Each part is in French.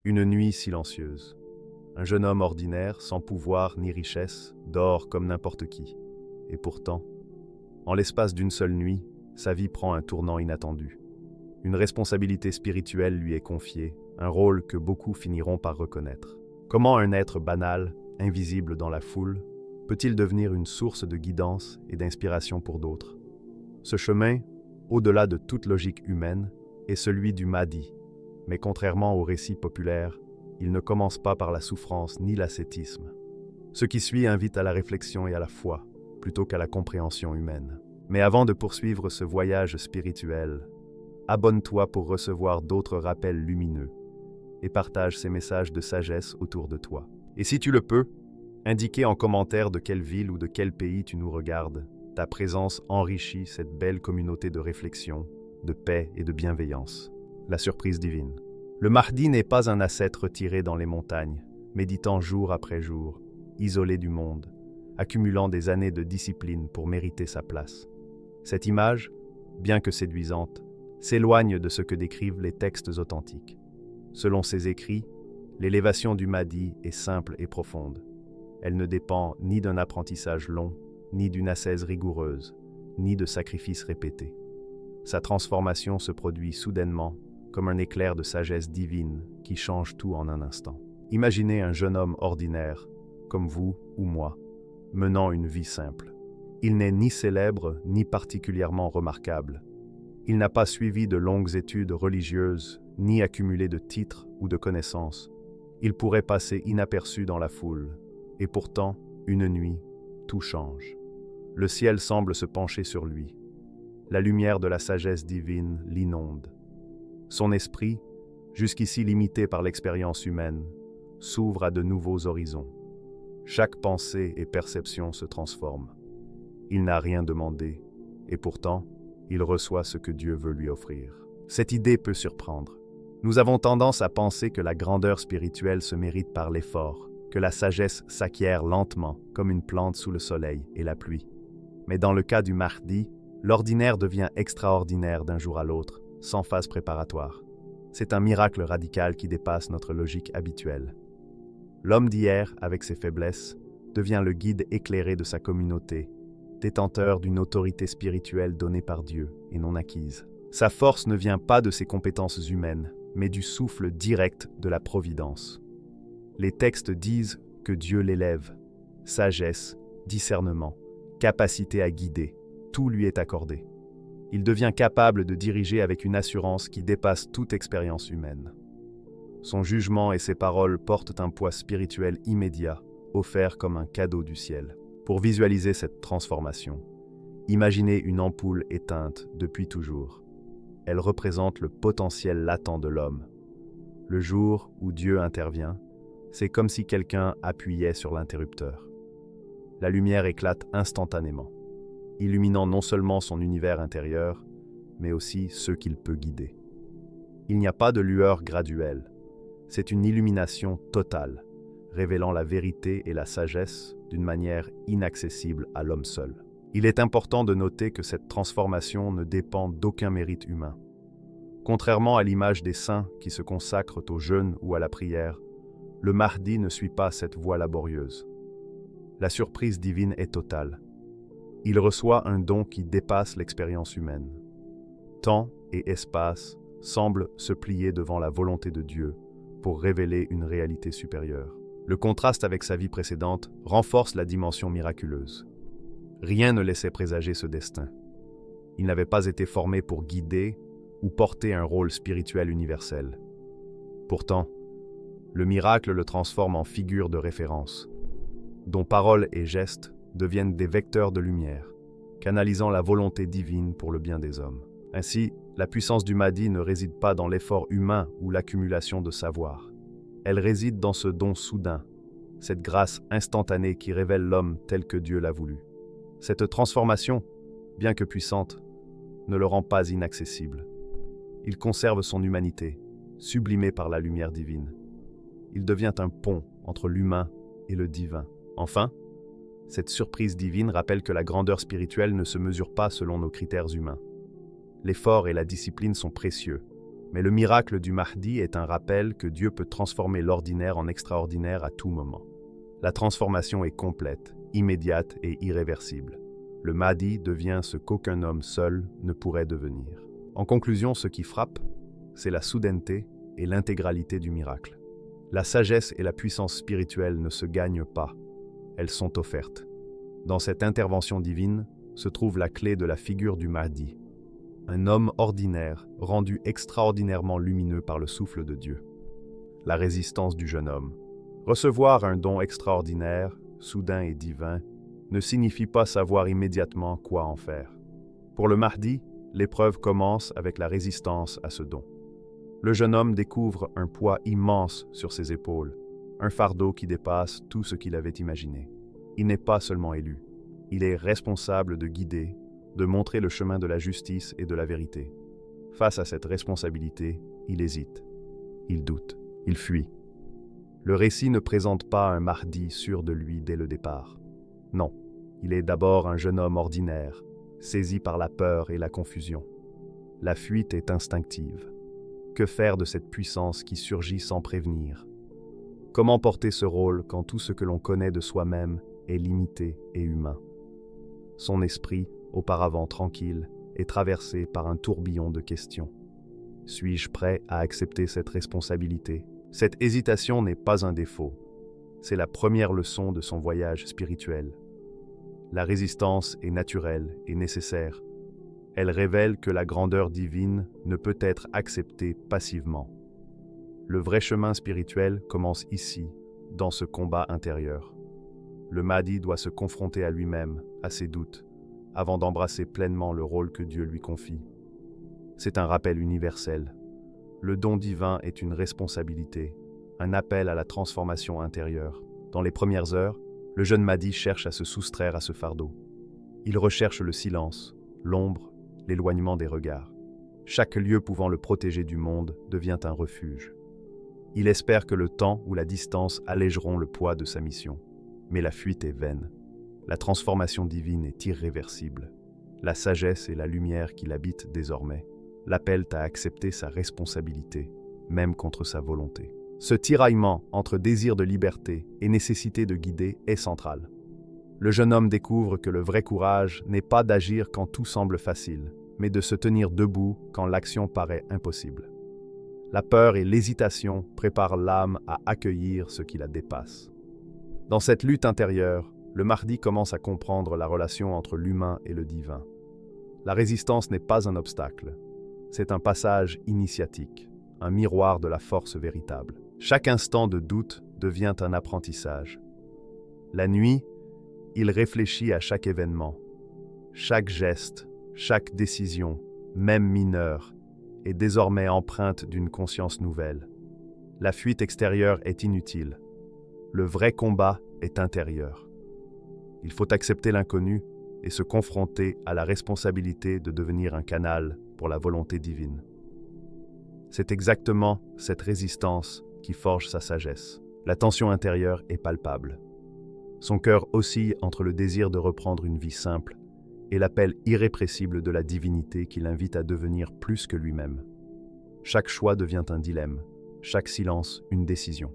Une nuit silencieuse. Un jeune homme ordinaire, sans pouvoir ni richesse, dort comme n'importe qui. Et pourtant, en l'espace d'une seule nuit, sa vie prend un tournant inattendu. Une responsabilité spirituelle lui est confiée, un rôle que beaucoup finiront par reconnaître. Comment un être banal, invisible dans la foule, peut-il devenir une source de guidance et d'inspiration pour d'autres? Ce chemin, au-delà de toute logique humaine, est celui du Mahdi. Mais contrairement au récit populaire, il ne commence pas par la souffrance ni l'ascétisme. Ce qui suit invite à la réflexion et à la foi, plutôt qu'à la compréhension humaine. Mais avant de poursuivre ce voyage spirituel, abonne-toi pour recevoir d'autres rappels lumineux et partage ces messages de sagesse autour de toi. Et si tu le peux, indiquez en commentaire de quelle ville ou de quel pays tu nous regardes. Ta présence enrichit cette belle communauté de réflexion, de paix et de bienveillance. La surprise divine. Le Mahdi n'est pas un ascète retiré dans les montagnes, méditant jour après jour, isolé du monde, accumulant des années de discipline pour mériter sa place. Cette image, bien que séduisante, s'éloigne de ce que décrivent les textes authentiques. Selon ses écrits, l'élévation du Mahdi est simple et profonde. Elle ne dépend ni d'un apprentissage long, ni d'une ascèse rigoureuse, ni de sacrifices répétés. Sa transformation se produit soudainement, comme un éclair de sagesse divine qui change tout en un instant. Imaginez un jeune homme ordinaire, comme vous ou moi, menant une vie simple. Il n'est ni célèbre ni particulièrement remarquable. Il n'a pas suivi de longues études religieuses, ni accumulé de titres ou de connaissances. Il pourrait passer inaperçu dans la foule. Et pourtant, une nuit, tout change. Le ciel semble se pencher sur lui. La lumière de la sagesse divine l'inonde. Son esprit, jusqu'ici limité par l'expérience humaine, s'ouvre à de nouveaux horizons. Chaque pensée et perception se transforme. Il n'a rien demandé, et pourtant, il reçoit ce que Dieu veut lui offrir. Cette idée peut surprendre. Nous avons tendance à penser que la grandeur spirituelle se mérite par l'effort, que la sagesse s'acquiert lentement, comme une plante sous le soleil et la pluie. Mais dans le cas du Mahdi, l'ordinaire devient extraordinaire d'un jour à l'autre, sans phase préparatoire. C'est un miracle radical qui dépasse notre logique habituelle. L'homme d'hier, avec ses faiblesses, devient le guide éclairé de sa communauté, détenteur d'une autorité spirituelle donnée par Dieu et non acquise. Sa force ne vient pas de ses compétences humaines, mais du souffle direct de la providence. Les textes disent que Dieu l'élève. Sagesse, discernement, capacité à guider, tout lui est accordé. Il devient capable de diriger avec une assurance qui dépasse toute expérience humaine. Son jugement et ses paroles portent un poids spirituel immédiat, offert comme un cadeau du ciel. Pour visualiser cette transformation, imaginez une ampoule éteinte depuis toujours. Elle représente le potentiel latent de l'homme. Le jour où Dieu intervient, c'est comme si quelqu'un appuyait sur l'interrupteur. La lumière éclate instantanément, illuminant non seulement son univers intérieur, mais aussi ceux qu'il peut guider. Il n'y a pas de lueur graduelle, c'est une illumination totale, révélant la vérité et la sagesse d'une manière inaccessible à l'homme seul. Il est important de noter que cette transformation ne dépend d'aucun mérite humain. Contrairement à l'image des saints qui se consacrent au jeûne ou à la prière, le Mahdi ne suit pas cette voie laborieuse. La surprise divine est totale. Il reçoit un don qui dépasse l'expérience humaine. Temps et espace semblent se plier devant la volonté de Dieu pour révéler une réalité supérieure. Le contraste avec sa vie précédente renforce la dimension miraculeuse. Rien ne laissait présager ce destin. Il n'avait pas été formé pour guider ou porter un rôle spirituel universel. Pourtant, le miracle le transforme en figure de référence, dont paroles et gestes deviennent des vecteurs de lumière, canalisant la volonté divine pour le bien des hommes. Ainsi, la puissance du Mahdi ne réside pas dans l'effort humain ou l'accumulation de savoir. Elle réside dans ce don soudain, cette grâce instantanée qui révèle l'homme tel que Dieu l'a voulu. Cette transformation, bien que puissante, ne le rend pas inaccessible. Il conserve son humanité, sublimée par la lumière divine. Il devient un pont entre l'humain et le divin. Enfin, cette surprise divine rappelle que la grandeur spirituelle ne se mesure pas selon nos critères humains. L'effort et la discipline sont précieux, Mais le miracle du Mahdi est un rappel que Dieu peut transformer l'ordinaire en extraordinaire à tout moment. La transformation est complète, immédiate et irréversible. Le Mahdi devient ce qu'aucun homme seul ne pourrait devenir. En conclusion, ce qui frappe, c'est la soudaineté et l'intégralité du miracle. La sagesse et la puissance spirituelle ne se gagnent pas, elles sont offertes. Dans cette intervention divine se trouve la clé de la figure du Mahdi, un homme ordinaire rendu extraordinairement lumineux par le souffle de Dieu. La résistance du jeune homme. Recevoir un don extraordinaire, soudain et divin, ne signifie pas savoir immédiatement quoi en faire. Pour le Mahdi, l'épreuve commence avec la résistance à ce don. Le jeune homme découvre un poids immense sur ses épaules, un fardeau qui dépasse tout ce qu'il avait imaginé. Il n'est pas seulement élu, il est responsable de guider, de montrer le chemin de la justice et de la vérité. Face à cette responsabilité, il hésite, il doute, il fuit. Le récit ne présente pas un Mahdi sûr de lui dès le départ. Non, il est d'abord un jeune homme ordinaire, saisi par la peur et la confusion. La fuite est instinctive. Que faire de cette puissance qui surgit sans prévenir? Comment porter ce rôle quand tout ce que l'on connaît de soi-même est limité et humain? Son esprit, auparavant tranquille, est traversé par un tourbillon de questions. Suis-je prêt à accepter cette responsabilité? Cette hésitation n'est pas un défaut. C'est la première leçon de son voyage spirituel. La résistance est naturelle et nécessaire. Elle révèle que la grandeur divine ne peut être acceptée passivement. Le vrai chemin spirituel commence ici, dans ce combat intérieur. Le Mahdi doit se confronter à lui-même, à ses doutes, avant d'embrasser pleinement le rôle que Dieu lui confie. C'est un rappel universel. Le don divin est une responsabilité, un appel à la transformation intérieure. Dans les premières heures, le jeune Mahdi cherche à se soustraire à ce fardeau. Il recherche le silence, l'ombre, l'éloignement des regards. Chaque lieu pouvant le protéger du monde devient un refuge. Il espère que le temps ou la distance allégeront le poids de sa mission. Mais la fuite est vaine. La transformation divine est irréversible. La sagesse et la lumière qui l'habitent désormais l'appellent à accepter sa responsabilité, même contre sa volonté. Ce tiraillement entre désir de liberté et nécessité de guider est central. Le jeune homme découvre que le vrai courage n'est pas d'agir quand tout semble facile, mais de se tenir debout quand l'action paraît impossible. La peur et l'hésitation préparent l'âme à accueillir ce qui la dépasse. Dans cette lutte intérieure, le Mahdi commence à comprendre la relation entre l'humain et le divin. La résistance n'est pas un obstacle, c'est un passage initiatique, un miroir de la force véritable. Chaque instant de doute devient un apprentissage. La nuit, il réfléchit à chaque événement. Chaque geste, chaque décision, même mineure, est désormais empreinte d'une conscience nouvelle. La fuite extérieure est inutile. Le vrai combat est intérieur. Il faut accepter l'inconnu et se confronter à la responsabilité de devenir un canal pour la volonté divine. C'est exactement cette résistance qui forge sa sagesse. La tension intérieure est palpable. Son cœur oscille entre le désir de reprendre une vie simple et l'appel irrépressible de la divinité qui l'invite à devenir plus que lui-même. Chaque choix devient un dilemme, chaque silence une décision.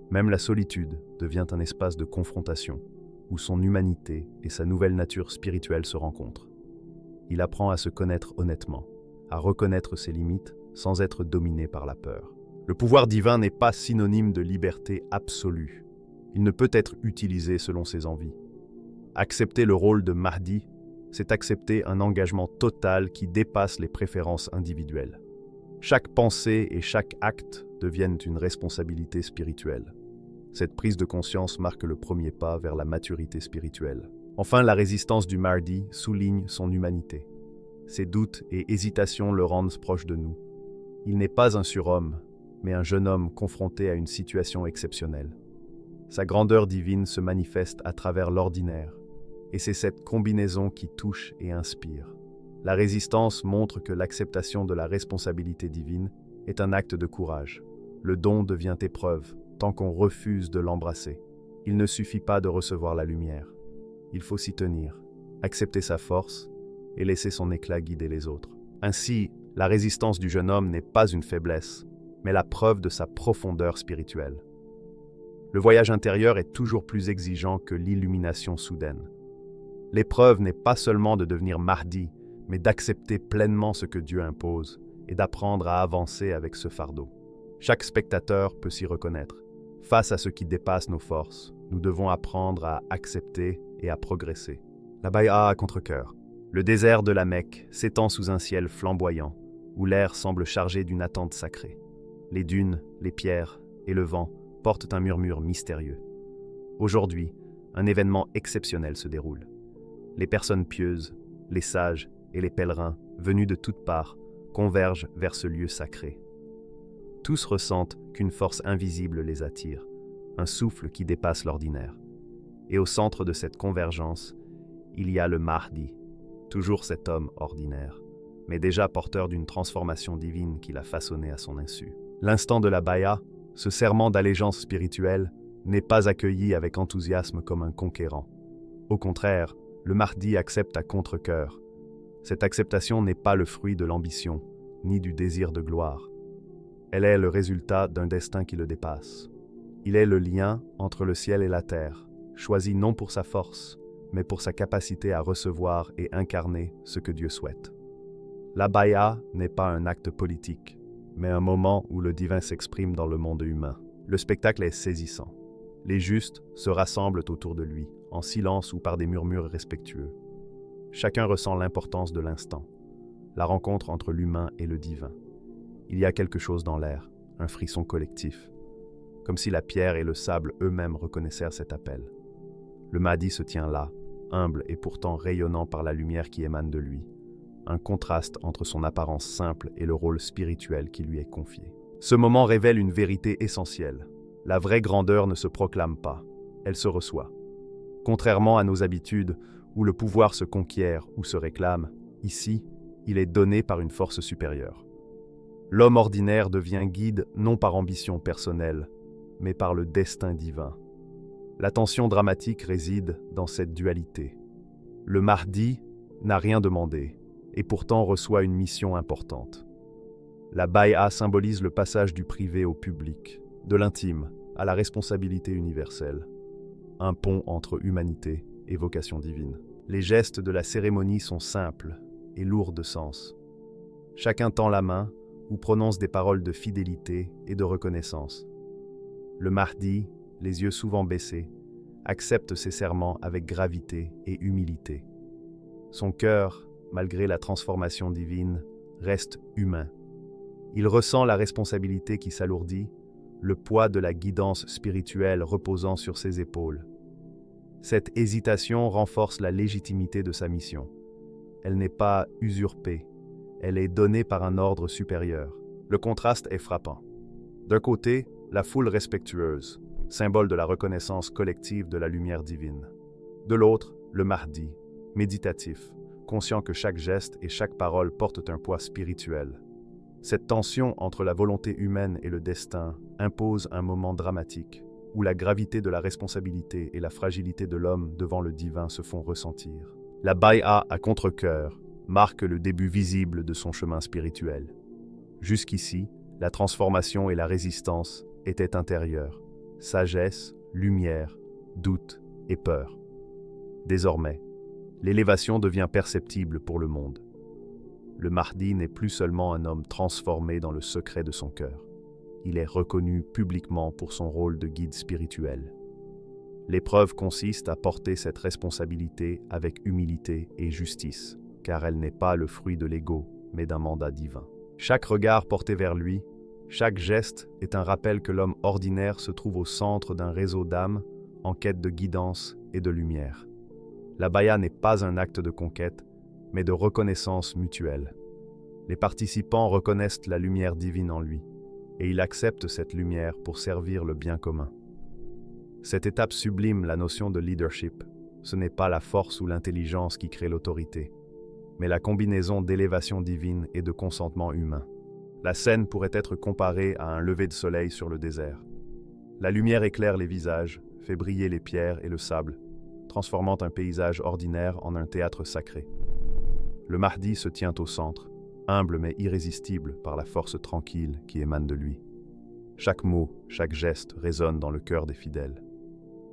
Même la solitude devient un espace de confrontation, où son humanité et sa nouvelle nature spirituelle se rencontrent. Il apprend à se connaître honnêtement, à reconnaître ses limites sans être dominé par la peur. Le pouvoir divin n'est pas synonyme de liberté absolue. Il ne peut être utilisé selon ses envies. Accepter le rôle de Mahdi, c'est accepter un engagement total qui dépasse les préférences individuelles. Chaque pensée et chaque acte deviennent une responsabilité spirituelle. Cette prise de conscience marque le premier pas vers la maturité spirituelle. Enfin, la résistance du Mahdi souligne son humanité. Ses doutes et hésitations le rendent proche de nous. Il n'est pas un surhomme, mais un jeune homme confronté à une situation exceptionnelle. Sa grandeur divine se manifeste à travers l'ordinaire, et c'est cette combinaison qui touche et inspire. La résistance montre que l'acceptation de la responsabilité divine est un acte de courage. Le don devient épreuve tant qu'on refuse de l'embrasser. Il ne suffit pas de recevoir la lumière. Il faut s'y tenir, accepter sa force et laisser son éclat guider les autres. Ainsi, La résistance du jeune homme n'est pas une faiblesse, mais la preuve de sa profondeur spirituelle. Le voyage intérieur est toujours plus exigeant que l'illumination soudaine. L'épreuve n'est pas seulement de devenir Mahdi, mais d'accepter pleinement ce que Dieu impose et d'apprendre à avancer avec ce fardeau. Chaque spectateur peut s'y reconnaître. Face à ce qui dépasse nos forces, nous devons apprendre à accepter et à progresser. La Bay'a à contre-cœur. Le désert de la Mecque s'étend sous un ciel flamboyant, où l'air semble chargé d'une attente sacrée. Les dunes, les pierres et le vent portent un murmure mystérieux. Aujourd'hui, un événement exceptionnel se déroule. Les personnes pieuses, les sages et les pèlerins, venus de toutes parts, convergent vers ce lieu sacré. Tous ressentent qu'une force invisible les attire, un souffle qui dépasse l'ordinaire. Et au centre de cette convergence, il y a le Mahdi, toujours cet homme ordinaire, mais déjà porteur d'une transformation divine qu'il a façonnée à son insu. L'instant de la Bay'a, ce serment d'allégeance spirituelle, n'est pas accueilli avec enthousiasme comme un conquérant. Au contraire, le Mahdi accepte à contre-cœur. Cette acceptation n'est pas le fruit de l'ambition, ni du désir de gloire. Elle est le résultat d'un destin qui le dépasse. Il est le lien entre le ciel et la terre, choisi non pour sa force, mais pour sa capacité à recevoir et incarner ce que Dieu souhaite. La Bay'a n'est pas un acte politique, mais un moment où le divin s'exprime dans le monde humain. Le spectacle est saisissant. Les justes se rassemblent autour de lui, en silence ou par des murmures respectueux. Chacun ressent l'importance de l'instant, la rencontre entre l'humain et le divin. Il y a quelque chose dans l'air, un frisson collectif, comme si la pierre et le sable eux-mêmes reconnaissèrent cet appel. Le Mahdi se tient là, humble et pourtant rayonnant par la lumière qui émane de lui, un contraste entre son apparence simple et le rôle spirituel qui lui est confié. Ce moment révèle une vérité essentielle. La vraie grandeur ne se proclame pas, elle se reçoit. Contrairement à nos habitudes, où le pouvoir se conquiert ou se réclame, ici, il est donné par une force supérieure. L'homme ordinaire devient guide non par ambition personnelle, mais par le destin divin. La tension dramatique réside dans cette dualité. Le Mahdi n'a rien demandé, et pourtant reçoit une mission importante. La Bay'a symbolise le passage du privé au public, de l'intime à la responsabilité universelle, un pont entre humanité et vocation divine. Les gestes de la cérémonie sont simples et lourds de sens. Chacun tend la main ou prononce des paroles de fidélité et de reconnaissance. Le Mahdi, les yeux souvent baissés, accepte ses serments avec gravité et humilité. Son cœur, malgré la transformation divine, reste humain. Il ressent la responsabilité qui s'alourdit, le poids de la guidance spirituelle reposant sur ses épaules. Cette hésitation renforce la légitimité de sa mission. Elle n'est pas usurpée, elle est donnée par un ordre supérieur. Le contraste est frappant. D'un côté, la foule respectueuse, symbole de la reconnaissance collective de la lumière divine. De l'autre, le Mahdi, méditatif, conscient que chaque geste et chaque parole portent un poids spirituel. Cette tension entre la volonté humaine et le destin impose un moment dramatique, où la gravité de la responsabilité et la fragilité de l'homme devant le divin se font ressentir. La Bay'a à contre-cœur marque le début visible de son chemin spirituel. Jusqu'ici, la transformation et la résistance étaient intérieures. Sagesse, lumière, doute et peur. Désormais, l'élévation devient perceptible pour le monde. Le Mahdi n'est plus seulement un homme transformé dans le secret de son cœur. Il est reconnu publiquement pour son rôle de guide spirituel. L'épreuve consiste à porter cette responsabilité avec humilité et justice, car elle n'est pas le fruit de l'ego, mais d'un mandat divin. Chaque regard porté vers lui, chaque geste est un rappel que l'homme ordinaire se trouve au centre d'un réseau d'âmes en quête de guidance et de lumière. La Bay'a n'est pas un acte de conquête, mais de reconnaissance mutuelle. Les participants reconnaissent la lumière divine en lui, et il accepte cette lumière pour servir le bien commun. Cette étape sublime la notion de leadership. Ce n'est pas la force ou l'intelligence qui crée l'autorité, mais la combinaison d'élévation divine et de consentement humain. La scène pourrait être comparée à un lever de soleil sur le désert. La lumière éclaire les visages, fait briller les pierres et le sable, transformant un paysage ordinaire en un théâtre sacré. Le Mahdi se tient au centre, humble mais irrésistible par la force tranquille qui émane de lui. Chaque mot, chaque geste résonne dans le cœur des fidèles.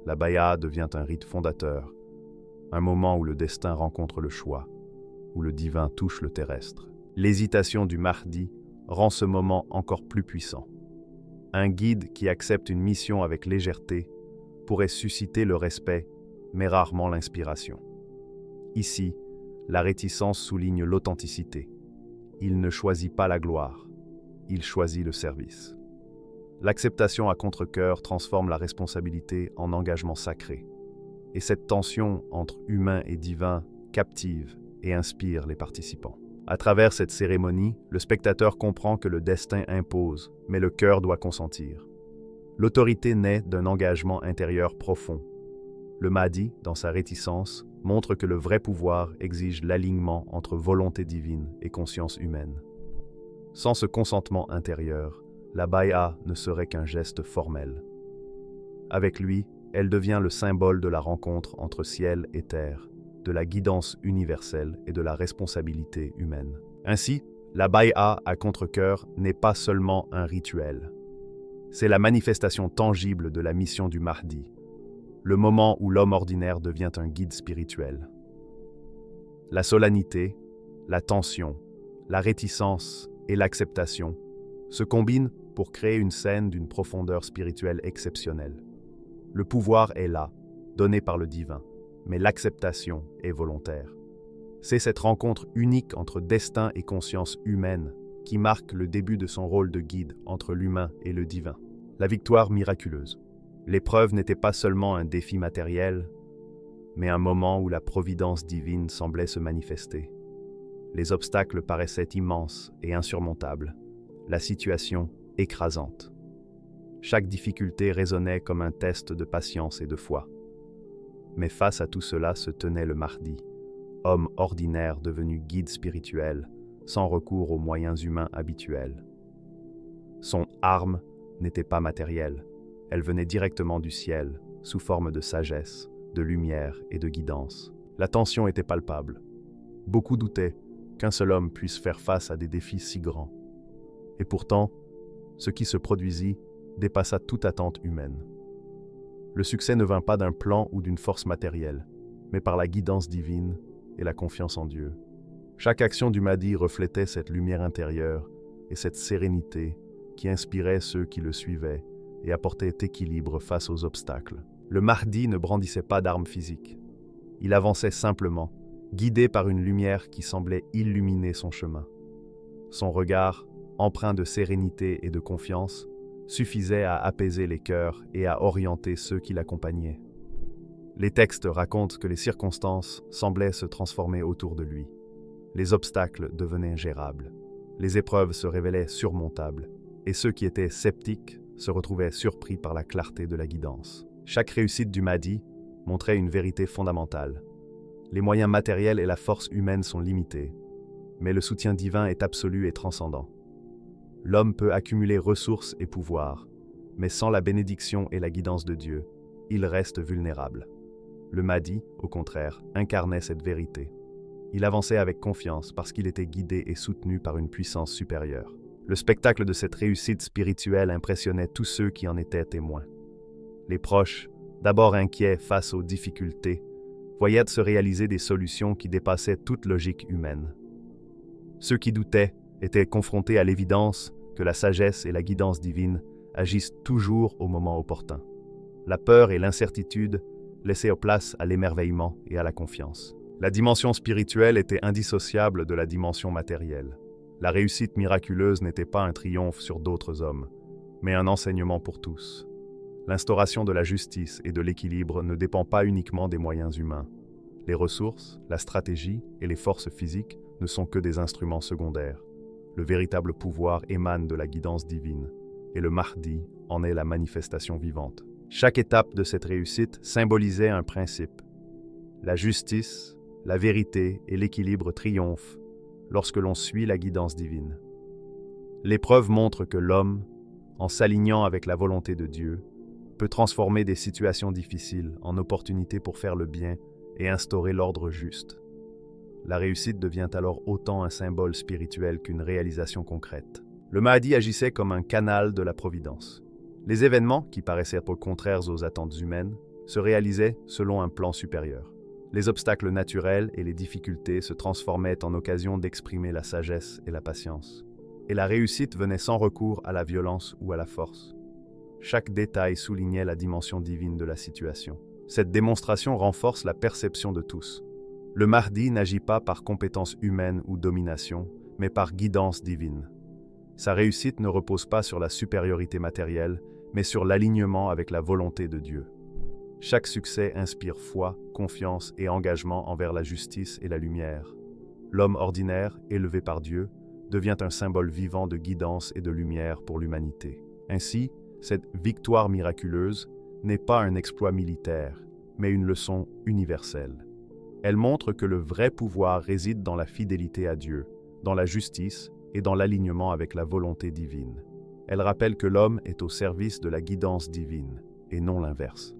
La Bay'a devient un rite fondateur, un moment où le destin rencontre le choix, où le divin touche le terrestre. L'hésitation du Mahdi rend ce moment encore plus puissant. Un guide qui accepte une mission avec légèreté pourrait susciter le respect, mais rarement l'inspiration. Ici, la réticence souligne l'authenticité. Il ne choisit pas la gloire, il choisit le service. L'acceptation à contre-cœur transforme la responsabilité en engagement sacré. Et cette tension entre humain et divin captive et inspire les participants. À travers cette cérémonie, le spectateur comprend que le destin impose, mais le cœur doit consentir. L'autorité naît d'un engagement intérieur profond. Le Mahdi, dans sa réticence, montre que le vrai pouvoir exige l'alignement entre volonté divine et conscience humaine. Sans ce consentement intérieur, la Bay'a ne serait qu'un geste formel. Avec lui, elle devient le symbole de la rencontre entre ciel et terre, de la guidance universelle et de la responsabilité humaine. Ainsi, la Bay'a à contre-cœur n'est pas seulement un rituel. C'est la manifestation tangible de la mission du Mahdi, le moment où l'homme ordinaire devient un guide spirituel. La solennité, la tension, la réticence et l'acceptation se combinent pour créer une scène d'une profondeur spirituelle exceptionnelle. Le pouvoir est là, donné par le divin, mais l'acceptation est volontaire. C'est cette rencontre unique entre destin et conscience humaine qui marque le début de son rôle de guide entre l'humain et le divin. La victoire miraculeuse. L'épreuve n'était pas seulement un défi matériel, mais un moment où la providence divine semblait se manifester. Les obstacles paraissaient immenses et insurmontables, la situation écrasante. Chaque difficulté résonnait comme un test de patience et de foi. Mais face à tout cela se tenait le Mahdi, homme ordinaire devenu guide spirituel, sans recours aux moyens humains habituels. Son arme n'était pas matérielle, elle venait directement du ciel, sous forme de sagesse, de lumière et de guidance. La tension était palpable. Beaucoup doutaient qu'un seul homme puisse faire face à des défis si grands. Et pourtant, ce qui se produisit dépassa toute attente humaine. Le succès ne vint pas d'un plan ou d'une force matérielle, mais par la guidance divine et la confiance en Dieu. Chaque action du Mahdi reflétait cette lumière intérieure et cette sérénité qui inspirait ceux qui le suivaient et apportait équilibre face aux obstacles. Le Mahdi ne brandissait pas d'armes physiques. Il avançait simplement, guidé par une lumière qui semblait illuminer son chemin. Son regard, empreint de sérénité et de confiance, suffisait à apaiser les cœurs et à orienter ceux qui l'accompagnaient. Les textes racontent que les circonstances semblaient se transformer autour de lui. Les obstacles devenaient gérables. Les épreuves se révélaient surmontables, et ceux qui étaient sceptiques se retrouvaient surpris par la clarté de la guidance. Chaque réussite du Mahdi montrait une vérité fondamentale. Les moyens matériels et la force humaine sont limités, mais le soutien divin est absolu et transcendant. L'homme peut accumuler ressources et pouvoirs, mais sans la bénédiction et la guidance de Dieu, il reste vulnérable. Le Mahdi, au contraire, incarnait cette vérité. Il avançait avec confiance parce qu'il était guidé et soutenu par une puissance supérieure. Le spectacle de cette réussite spirituelle impressionnait tous ceux qui en étaient témoins. Les proches, d'abord inquiets face aux difficultés, voyaient se réaliser des solutions qui dépassaient toute logique humaine. Ceux qui doutaient étaient confrontés à l'évidence que la sagesse et la guidance divine agissent toujours au moment opportun. La peur et l'incertitude laissaient place à l'émerveillement et à la confiance. La dimension spirituelle était indissociable de la dimension matérielle. La réussite miraculeuse n'était pas un triomphe sur d'autres hommes, mais un enseignement pour tous. L'instauration de la justice et de l'équilibre ne dépend pas uniquement des moyens humains. Les ressources, la stratégie et les forces physiques ne sont que des instruments secondaires. Le véritable pouvoir émane de la guidance divine, et le Mahdi en est la manifestation vivante. Chaque étape de cette réussite symbolisait un principe. La justice, la vérité et l'équilibre triomphent lorsque l'on suit la guidance divine. L'épreuve montre que l'homme, en s'alignant avec la volonté de Dieu, peut transformer des situations difficiles en opportunités pour faire le bien et instaurer l'ordre juste. La réussite devient alors autant un symbole spirituel qu'une réalisation concrète. Le Mahdi agissait comme un canal de la providence. Les événements, qui paraissaient être contraires aux attentes humaines, se réalisaient selon un plan supérieur. Les obstacles naturels et les difficultés se transformaient en occasion d'exprimer la sagesse et la patience. Et la réussite venait sans recours à la violence ou à la force. Chaque détail soulignait la dimension divine de la situation. Cette démonstration renforce la perception de tous. Le Mahdi n'agit pas par compétence humaine ou domination, mais par guidance divine. Sa réussite ne repose pas sur la supériorité matérielle, mais sur l'alignement avec la volonté de Dieu. Chaque succès inspire foi, confiance et engagement envers la justice et la lumière. L'homme ordinaire, élevé par Dieu, devient un symbole vivant de guidance et de lumière pour l'humanité. Ainsi, cette victoire miraculeuse n'est pas un exploit militaire, mais une leçon universelle. Elle montre que le vrai pouvoir réside dans la fidélité à Dieu, dans la justice et dans l'alignement avec la volonté divine. Elle rappelle que l'homme est au service de la guidance divine, et non l'inverse.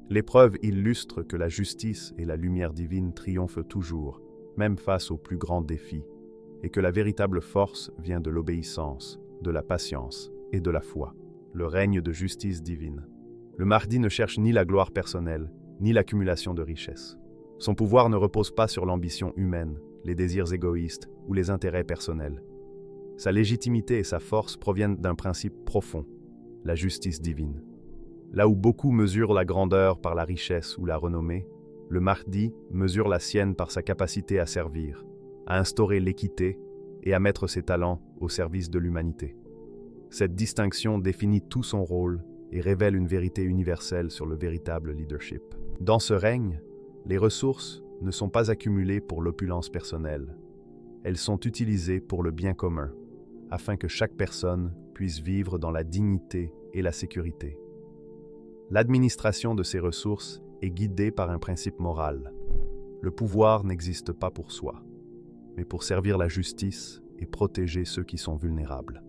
L'épreuve illustre que la justice et la lumière divine triomphent toujours, même face aux plus grands défis, et que la véritable force vient de l'obéissance, de la patience et de la foi. Le règne de justice divine. Le Mahdi ne cherche ni la gloire personnelle, ni l'accumulation de richesses. Son pouvoir ne repose pas sur l'ambition humaine, les désirs égoïstes ou les intérêts personnels. Sa légitimité et sa force proviennent d'un principe profond, la justice divine. Là où beaucoup mesurent la grandeur par la richesse ou la renommée, le Mahdi mesure la sienne par sa capacité à servir, à instaurer l'équité et à mettre ses talents au service de l'humanité. Cette distinction définit tout son rôle et révèle une vérité universelle sur le véritable leadership. Dans ce règne, les ressources ne sont pas accumulées pour l'opulence personnelle. Elles sont utilisées pour le bien commun, afin que chaque personne puisse vivre dans la dignité et la sécurité. L'administration de ces ressources est guidée par un principe moral. Le pouvoir n'existe pas pour soi, mais pour servir la justice et protéger ceux qui sont vulnérables.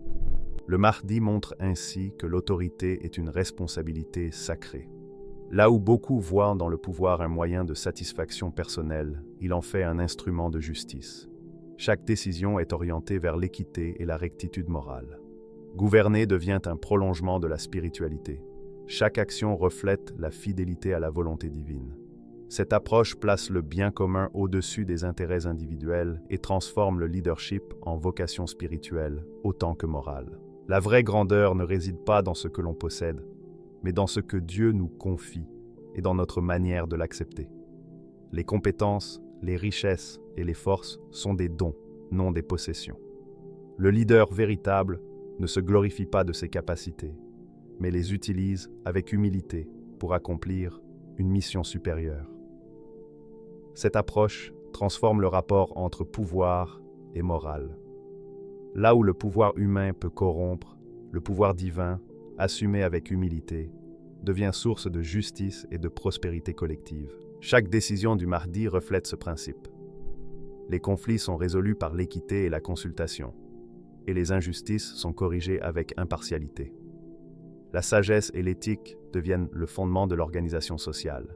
Le Mahdi montre ainsi que l'autorité est une responsabilité sacrée. Là où beaucoup voient dans le pouvoir un moyen de satisfaction personnelle, il en fait un instrument de justice. Chaque décision est orientée vers l'équité et la rectitude morale. Gouverner devient un prolongement de la spiritualité. Chaque action reflète la fidélité à la volonté divine. Cette approche place le bien commun au-dessus des intérêts individuels et transforme le leadership en vocation spirituelle autant que morale. La vraie grandeur ne réside pas dans ce que l'on possède, mais dans ce que Dieu nous confie et dans notre manière de l'accepter. Les compétences, les richesses et les forces sont des dons, non des possessions. Le leader véritable ne se glorifie pas de ses capacités, mais les utilise avec humilité pour accomplir une mission supérieure. Cette approche transforme le rapport entre pouvoir et morale. Là où le pouvoir humain peut corrompre, le pouvoir divin, assumé avec humilité, devient source de justice et de prospérité collective. Chaque décision du Mahdi reflète ce principe. Les conflits sont résolus par l'équité et la consultation, et les injustices sont corrigées avec impartialité. La sagesse et l'éthique deviennent le fondement de l'organisation sociale.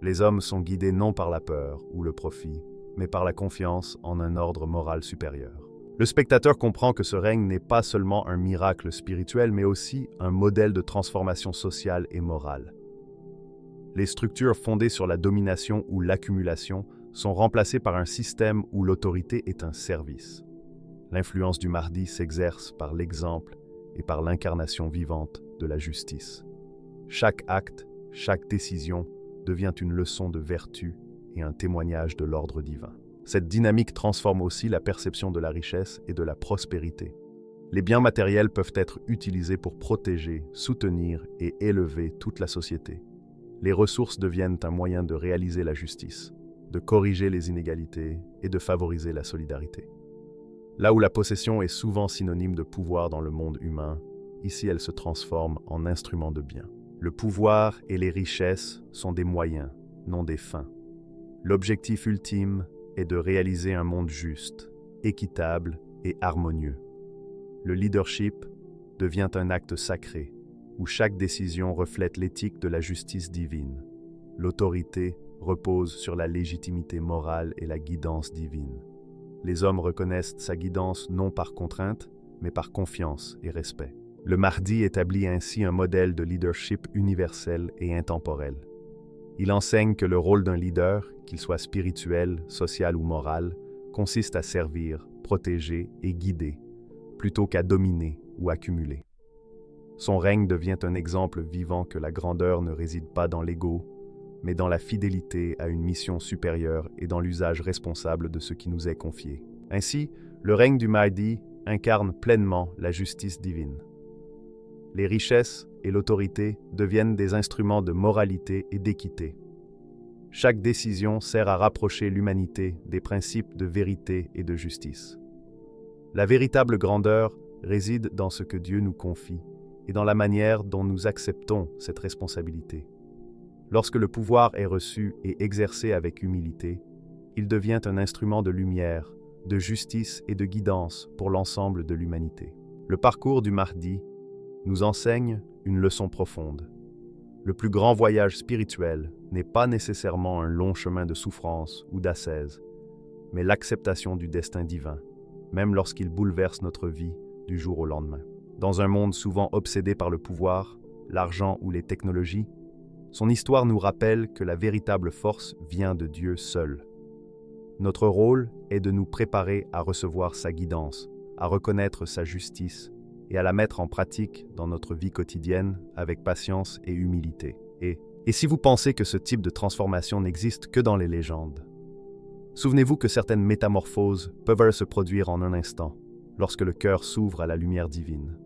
Les hommes sont guidés non par la peur ou le profit, mais par la confiance en un ordre moral supérieur. Le spectateur comprend que ce règne n'est pas seulement un miracle spirituel, mais aussi un modèle de transformation sociale et morale. Les structures fondées sur la domination ou l'accumulation sont remplacées par un système où l'autorité est un service. L'influence du Mahdi s'exerce par l'exemple et par l'incarnation vivante de la justice. Chaque acte, chaque décision devient une leçon de vertu et un témoignage de l'ordre divin. Cette dynamique transforme aussi la perception de la richesse et de la prospérité. Les biens matériels peuvent être utilisés pour protéger, soutenir et élever toute la société. Les ressources deviennent un moyen de réaliser la justice, de corriger les inégalités et de favoriser la solidarité. Là où la possession est souvent synonyme de pouvoir dans le monde humain, ici elle se transforme en instrument de bien. Le pouvoir et les richesses sont des moyens, non des fins. L'objectif ultime est de réaliser un monde juste, équitable et harmonieux. Le leadership devient un acte sacré, où chaque décision reflète l'éthique de la justice divine. L'autorité repose sur la légitimité morale et la guidance divine. Les hommes reconnaissent sa guidance non par contrainte, mais par confiance et respect. Le Mahdi établit ainsi un modèle de leadership universel et intemporel. Il enseigne que le rôle d'un leader, qu'il soit spirituel, social ou moral, consiste à servir, protéger et guider, plutôt qu'à dominer ou accumuler. Son règne devient un exemple vivant que la grandeur ne réside pas dans l'ego, mais dans la fidélité à une mission supérieure et dans l'usage responsable de ce qui nous est confié. Ainsi, le règne du Mahdi incarne pleinement la justice divine. Les richesses et l'autorité deviennent des instruments de moralité et d'équité. Chaque décision sert à rapprocher l'humanité des principes de vérité et de justice. La véritable grandeur réside dans ce que Dieu nous confie et dans la manière dont nous acceptons cette responsabilité. Lorsque le pouvoir est reçu et exercé avec humilité, il devient un instrument de lumière, de justice et de guidance pour l'ensemble de l'humanité. Le parcours du Mahdi nous enseigne une leçon profonde. Le plus grand voyage spirituel n'est pas nécessairement un long chemin de souffrance ou d'ascèse, mais l'acceptation du destin divin, même lorsqu'il bouleverse notre vie du jour au lendemain. Dans un monde souvent obsédé par le pouvoir, l'argent ou les technologies, son histoire nous rappelle que la véritable force vient de Dieu seul. Notre rôle est de nous préparer à recevoir sa guidance, à reconnaître sa justice et à la mettre en pratique dans notre vie quotidienne avec patience et humilité. Et si vous pensez que ce type de transformation n'existe que dans les légendes, souvenez-vous que certaines métamorphoses peuvent se produire en un instant, lorsque le cœur s'ouvre à la lumière divine.